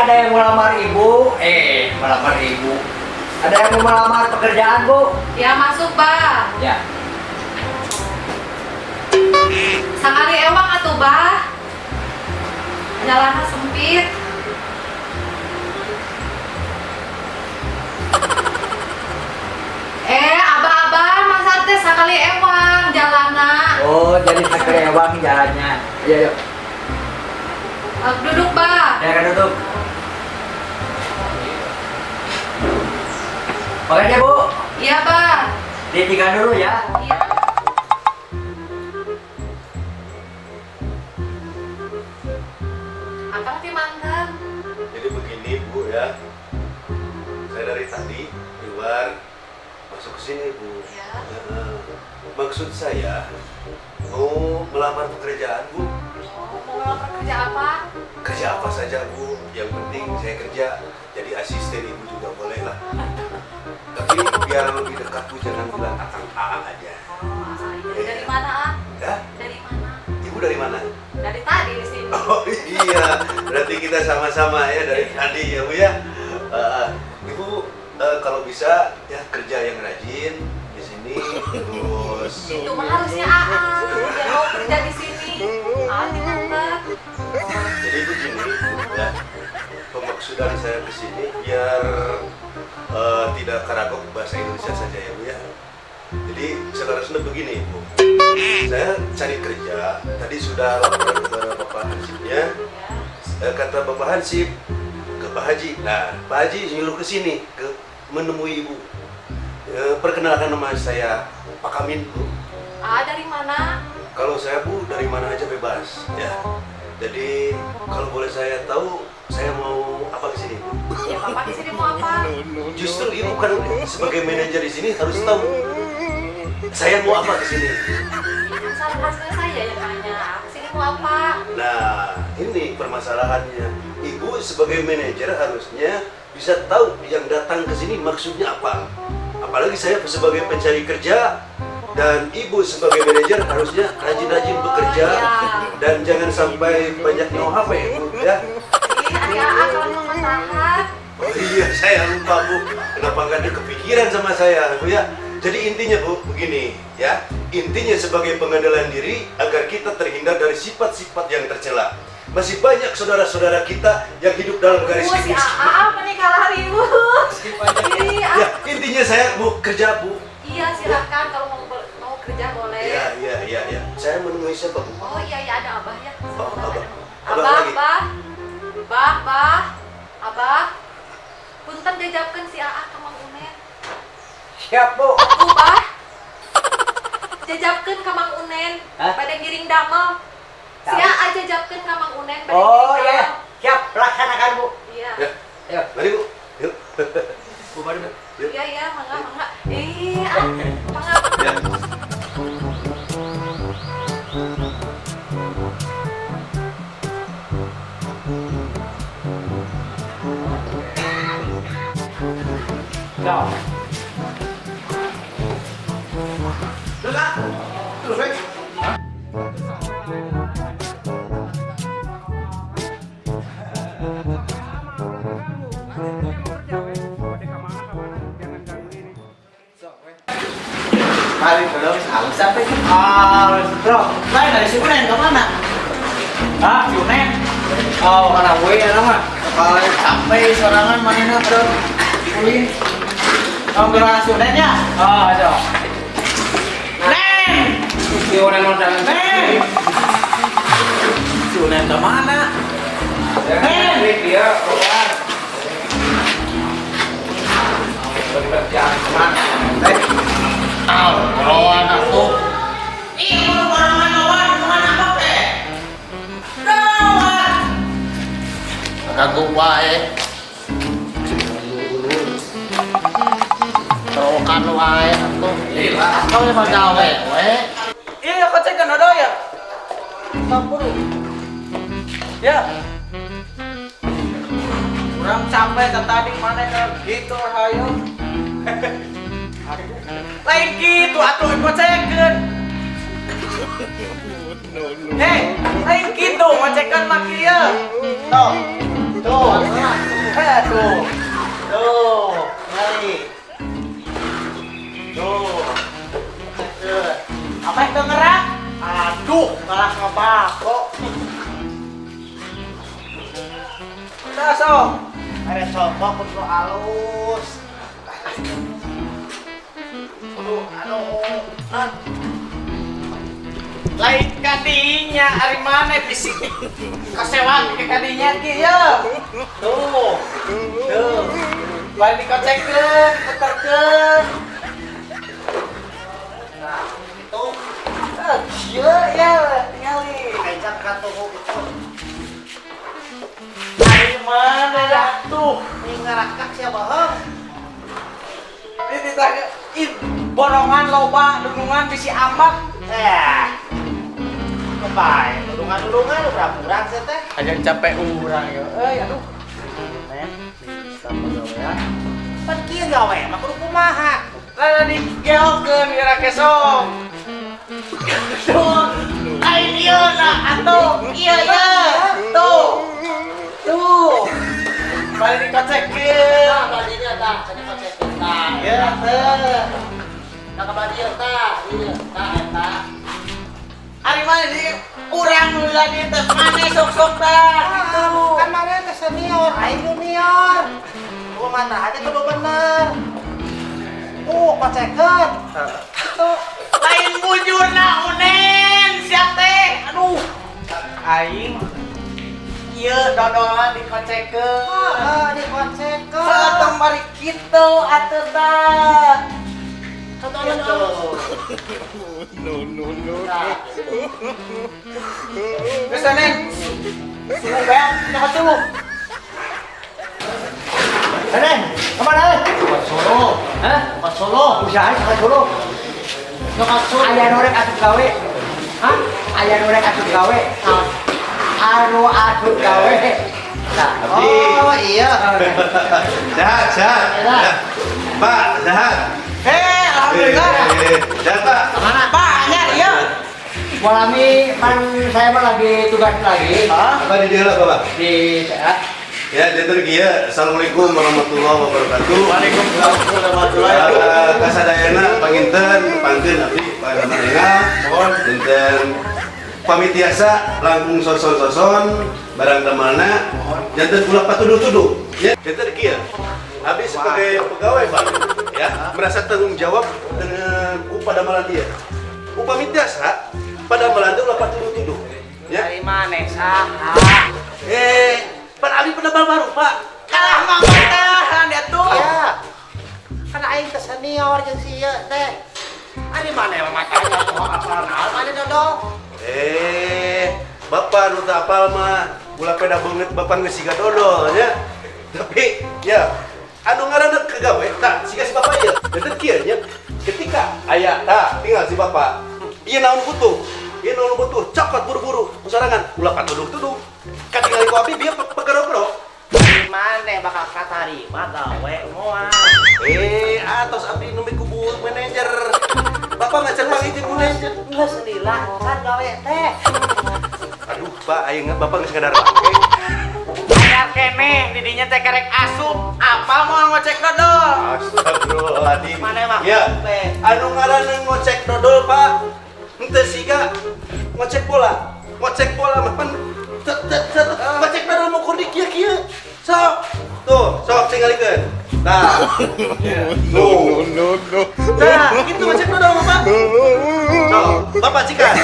ada yang melamar ibu. Melamar ibu. Ada yang mau melamar pekerjaan, Bu? Ya masuk, Bah. Ya. Sakali ewang atuh, Bah. Jalannya sempit. Abah-abah, masa teh sakali ewang jalanna. Oh, jadi sakerewang jalannya. Ayo, yuk. Duduk, Bah. Silakan duduk. Makasih, Bu. Iya, Bah. Ditinggal dulu ya. Iya. Akang ti mangga. Jadi begini Bu ya, saya dari tadi di luar masuk ke sini Bu. Ya. Maksud saya mau melamar pekerjaan Bu. Oh, mau ngelamar kerja apa? Kerja apa saja Bu, yang penting saya kerja jadi asisten Ibu juga boleh lah. Tapi biar lebih dekat Bu, jangan bilang Akang Aang aja. Oh, iya. Dari mana, Ah? Ya? Dari mana? Ibu dari mana? Dari tadi di sini. Oh iya, berarti kita sama-sama ya dari tadi ya Bu ya. Ibu kalau bisa ya kerja yang rajin di sini terus. Itu mah harusnya Aang yang mau kerja di sini. Aang mangga. Jadi begini ya, pemaksudan saya ke sini biar tidak karagoh bahasa Indonesia saja ya Bu ya. Jadi seharusnya begini Bu, saya cari kerja, tadi sudah laporan ke Bapak Hansipnya, kata Bapak Hansip ke Pak Haji. Nah, Pak Haji nyuruh ke sini menemui Ibu. Perkenalkan nama saya Pak Kamin Bu. Dari mana? Kalau saya Bu dari mana aja bebas ya. Jadi kalau boleh saya tahu saya mau apa ke sini Bu? Ya Bapak di sini mau apa? Justru Ibu kan sebagai manajer di sini harus tahu saya mau apa ke sini. Harusnya saya yang nanya. Ke sini mau apa? Nah, ini permasalahannya. Ibu sebagai manajer harusnya bisa tahu yang datang ke sini maksudnya apa. Apalagi saya sebagai pencari kerja dan Ibu sebagai manajer harusnya rajin-rajin bekerja dan jangan sampai banyak nyawa HP, Bu, ya. Iya, kalau mau masalah. Oh iya, saya lupa Bu. Kenapa nggak ada kepikiran sama saya, Bu ya? Jadi intinya Bu, begini ya. Intinya sebagai pengandalan diri agar kita terhindar dari sifat-sifat yang tercela. Masih banyak saudara-saudara kita yang hidup dalam garis Si kemiskinan. Aa menikah ribut. Ya, intinya saya Bu kerja Bu. Iya, silakan kalau mau kerja boleh. Iya. Saya menemui siapa Bu? Oh iya, ada Abah ya. Oh, Abah. Abah, lagi. Abah. Punten jajabkeun si Aa ka Mang Unen. Siap, Bu. Bah. Jajabkeun ka Mang Unen. Bade ngiring damel. Si Aa jajabkeun ka Mang Unen bade Oh ngiring ya, damel. siap. Laksanakan, Bu. Iya. Ya, Ayo, mari Bu. Yuk. Bu mari, Bu. Iya, mangga. Mangga. Ya. Ciao. Hari belum sampai Bro. lain dari si Unen ke mana? Ah, Yunen. Oh, karena gue ya nama. Kalau sampai sorangan mana bro? Ulin. Kamu bilang si Unen ya? Oh, ada. Nen! Si Yunen modal. Nen! Si Unen ke mana? Nen, dia keluar. Pekerjaan kemana? Lawan aku. Ih, mau barengan lawan kemana apa teh? Lawan. Kagak wae. Terokan wae aku. Gila, kau yang gawe we. Iya, kau cek ada ya. 60. Ya. Kurang sampai ke tadi mana kan gitu hayo. Lain gitu atuh ngocekeun. Hei, lain gitu ngocekeun mah kieu. Tuh. Tuh. Tuh. Tuh. Ngali. Tuh. Apa itu ngerak? Aduh, malah ngebako. Udah, Sok. Ada coba kudu halus. Aduh. Lain kadinya, ari mana bisik kasewang ke kadinya kieu. Tuh. Tuh. Balik dikocekkeun, puterkeun. Nah, itu. Kieu ya, tingali. Kajak ka tuh gitu. Ari mana dah tuh? Ini ngarakak siapa heung? Ini ditanya, borongan loba, dunungan bisi ambak. Kebaik, dudungan urang-urang sih teh. Aja capek urang ya. Aduh. Bisa pegawai ya. Pan kieu gawe mah kudu kumaha. Lah digeokeun geura kesong. Tuh. Lain ieu nah atuh. Iya ya. Tuh. Tuh. Balik dikocekeun. Nah, badinya tah, cenah kocekeun tah. Ya, teh. Nah, ka badieu tah, ieu tah eta. Ari mana di urang heula di teh maneh sok-sok tah. Gitu. Kan mana teh senior, aing junior. Gua mah aja kudu bener. Kocekeun. Itu Lain bujurna unen sia teh. Aduh. Aing ieu dodolan dikocekeun. dikocekeun. Satong bari kitu atuh tah. Contohnya Geus neng. Suruh beak nyaho dulu. Neng, kemana? Ke Solo. Hah? Ke Solo. Usaha ke Solo. Ke Solo. Aya norek atuh gawe. Hah? Aya norek atuh gawe. Anu atuh gawe. Nah, Oh, iya. Sehat, sehat. Sehat. Ya. Pak, sehat. Alhamdulillah. Sehat, Pak. Mana? Banyak ya. Walami kan saya mah lagi tugas lagi Apa di dia lah, Bapak? di Ya, dia tergi ya. Assalamualaikum warahmatullahi wabarakatuh. Waalaikumsalam warahmatullahi wabarakatuh. Kasadayana panginten pangkeun abdi pangarenga mohon dinten pamit tiasa langkung soson-soson barang damalna janten ulah patuduh-tuduh ya janten kieu abdi sebagai pegawai Pak ya merasa tanggung jawab dengan upah damalan dia upah tiasa pada damalan ulah patuduh-tuduh ya Dari mana saha? Pak abdi penambal baru Pak Kalah mangkahan ya tuh. ya kan aing teh senior jeung si ieu teh ari mana yang matanya oh apal naon mana dodong Bapak nu teu apal mah ulah peda banget Bapak geus siga dodol nya tapi ya anu ngaranna kagawe tah siga si Bapak ieu dan kieu nya ketika aya tah tinggal si Bapak ieu naon butuh cokot buru-buru sorangan ulah patuduh-tuduh kan tinggal ku abdi dia pegerok-gerok dari mana bakal katarima gawe moal atos abdi nu kubu manajer Bapak ngajar pangijin manajer geus lila kan gawe teh aduh Pak aing Bapak geus ngadar pake Anyar kene didinya teh kerek asup. Apa mau ngecek dodol? Astagfirullahaladzim. Mana mah? Ya, anu ngaranna ngocek dodol Pak. Henteu siga ngocek bola. Ngocek bola mah pan ngocek dodol mau kur di kieu-kieu. Sok. Tuh, sok tinggalikeun. Nah. No. Nah, gitu ngocek dodol mah Pak. Sok, Bapak cikan.